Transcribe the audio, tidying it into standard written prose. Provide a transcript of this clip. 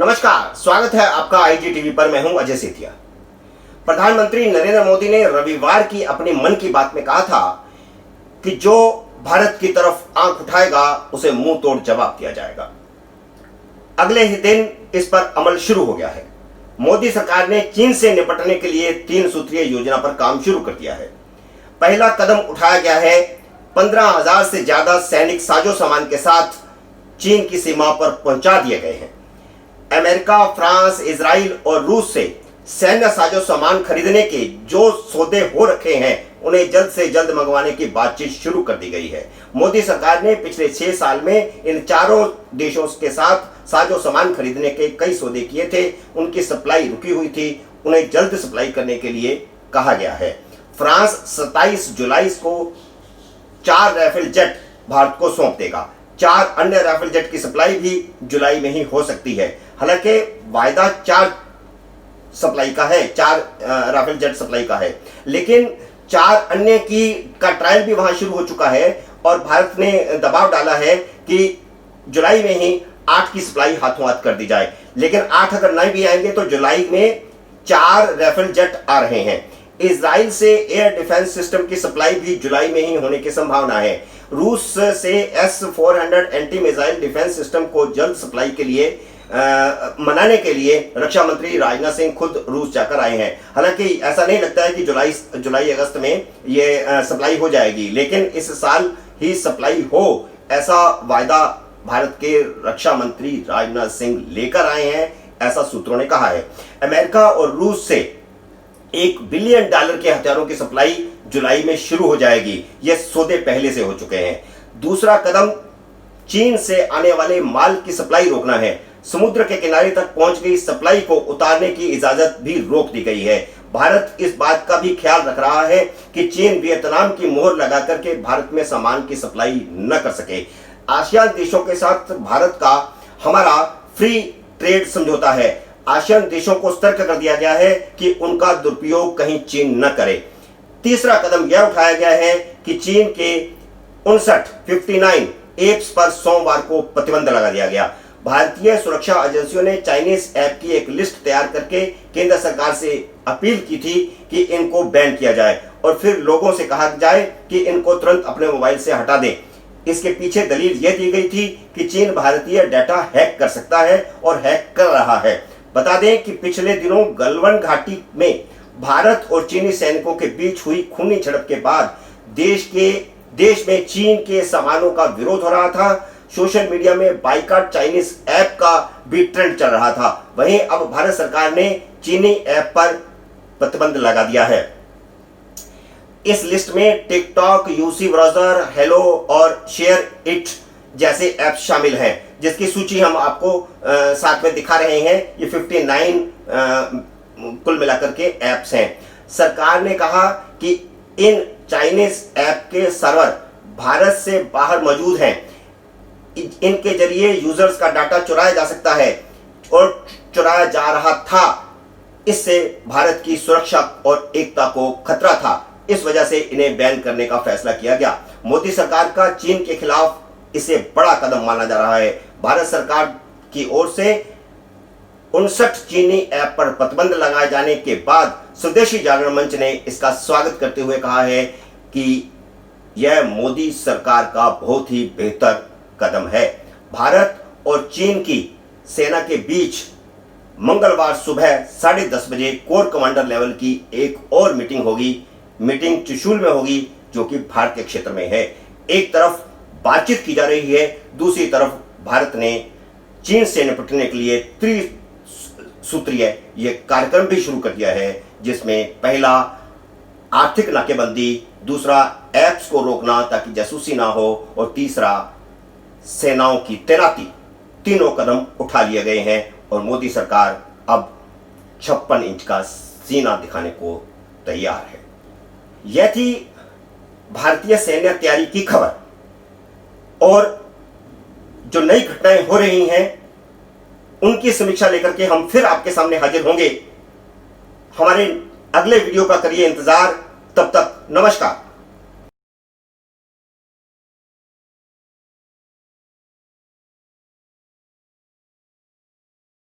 नमस्कार, स्वागत है आपका आईजी टीवी पर। मैं हूं अजय सेठिया। प्रधानमंत्री नरेंद्र मोदी ने रविवार की अपनी मन की बात में कहा था कि जो भारत की तरफ आंख उठाएगा उसे मुंह तोड़ जवाब दिया जाएगा। अगले ही दिन इस पर अमल शुरू हो गया है। मोदी सरकार ने चीन से निपटने के लिए 3 सूत्रीय योजना पर काम शुरू कर दिया है। पहला कदम उठाया गया है। 15,000 से ज्यादा सैनिक साजो सामान के साथ चीन की सीमा पर पहुंचा दिए गए हैं। अमेरिका, फ्रांस, इजराइल और रूस से सैन्य साजो सामान खरीदने के जो सौदे हो रखे हैं उन्हें जल्द से जल्द मंगवाने की बातचीत शुरू कर दी गई है। मोदी सरकार ने पिछले 6 साल में इन चारों देशों के साथ साजो सामान खरीदने के कई सौदे किए थे। उनकी सप्लाई रुकी हुई थी, उन्हें जल्द सप्लाई करने के लिए कहा गया है। फ्रांस 27 जुलाई को 4 राफेल जेट भारत को सौंप देगा। 4 अन्य राफेल जेट की सप्लाई भी जुलाई में ही हो सकती है। हालांकि वायदा 4 सप्लाई का है, 4 राफेल जेट सप्लाई का है, लेकिन 4 अन्य का ट्रायल भी वहां शुरू हो चुका है और भारत ने दबाव डाला है कि जुलाई में ही 8 की सप्लाई हाथों हाथ कर दी जाए। लेकिन 8 अगर नहीं भी आएंगे तो जुलाई में 4 राफेल जेट आ रहे हैं। इजराइल से एयर डिफेंस सिस्टम की सप्लाई भी जुलाई में ही होने की संभावना है। रूस से S-400 anti missile defence system को जल्द सप्लाई के लिए मनाने के लिए रक्षा मंत्री राजनाथ सिंह खुद रूस जाकर आए हैं। हालांकि ऐसा नहीं लगता है कि जुलाई अगस्त में ये सप्लाई हो जाएगी, लेकिन इस साल ही सप्लाई हो ऐसा वायदा भारत के रक्षा मंत्री राजनाथ सिंह लेकर आए हैं, ऐसा सूत्रों ने कहा है। अमेरिका और रूस से $1 बिलियन के हथियारों की सप्लाई जुलाई में शुरू हो जाएगी। ये सौदे पहले से हो चुके हैं। दूसरा कदम चीन से आने वाले माल की सप्लाई रोकना है। समुद्र के किनारे तक पहुंच गई सप्लाई को उतारने की इजाजत भी रोक दी गई है। भारत इस बात का भी ख्याल रख रहा है कि चीन वियतनाम की मोहर लगा करके भारत में सामान की सप्लाई न कर सके। आसियान देशों के साथ भारत का हमारा फ्री ट्रेड समझौता है। आसियान देशों को सतर्क कर दिया गया है कि उनका दुरुपयोग कहीं चीन न करे। तीसरा कदम यह उठाया गया है कि चीन के 59 ऐप्स पर सोमवार को प्रतिबंध लगा दिया गया। भारतीय सुरक्षा एजेंसियों ने चाइनीज ऐप की एक लिस्ट तैयार करके केंद्र सरकार से अपील की थी कि इनको बैन किया जाए और फिर लोगों से कहा जाए कि इनको तुरंत अपने मोबाइल से हटा दें। इसके पीछे दलील यह दी गई थी कि चीन भारतीय डाटा हैक कर सकता है और हैक कर रहा है। बता दें कि पिछले दिनों गलवान घाटी में भारत और चीनी सैनिकों के बीच हुई खूनी झड़प के बाद देश में चीन के सामानों का विरोध हो रहा था। सोशल मीडिया में बाइकॉट चाइनीज ऐप का भी ट्रेंड चल रहा था। वहीं अब भारत सरकार ने चीनी ऐप पर प्रतिबंध लगा दिया है। इस लिस्ट में टिकटॉक, यूसी ब्राउजर, हेलो और शेयर इट जैसे ऐप शामिल हैं, जिसकी सूची हम आपको साथ में दिखा रहे हैं। ये 59 कुल मिलाकर के ऐप्स हैं। सरकार ने कहा कि इन चाइनीज ऐप के सर्वर भारत से बाहर मौजूद हैं। इनके जरिए यूजर्स का डाटा चुराया जा सकता है और चुराया जा रहा था। इससे भारत की सुरक्षा और एकता को खतरा था। इस वजह से इन्हें बैन करने का फैसला किया गया। मोदी सरकार का चीन के खिलाफ इसे बड़ा कदम माना जा रहा है। भारत सरकार की ओर से 59 चीनी ऐप पर प्रतिबंध लगाए जाने के बाद स्वदेशी जागरण मंच ने इसका स्वागत करते हुए कहा है कि यह मोदी सरकार का बहुत ही बेहतर कदम है। भारत और चीन की सेना के बीच मंगलवार सुबह 10:30 बजे कोर कमांडर लेवल की एक और मीटिंग होगी। मीटिंग चुशूल में होगी, जो कि भारतीय क्षेत्र में है। एक तरफ बातचीत की जा रही है, दूसरी तरफ भारत ने चीन से निपटने के लिए त्रिसूत्रीय ये कार्यक्रम भी शुरू कर दिया है, जिसमें पहला आर्थिक नाकेबंदी, दूसरा ऐप्स को रोकना ताकि जासूसी ना हो और तीसरा सेनाओं की तैनाती। तीनों कदम उठा लिए गए हैं और मोदी सरकार अब 56 इंच का सीना दिखाने को तैयार है। यह थी भारतीय सैन्य तैयारी की खबर और जो नई घटनाएं हो रही हैं उनकी समीक्षा लेकर के हम फिर आपके सामने हाजिर होंगे। हमारे अगले वीडियो का करिए इंतजार। तब तक नमस्कार।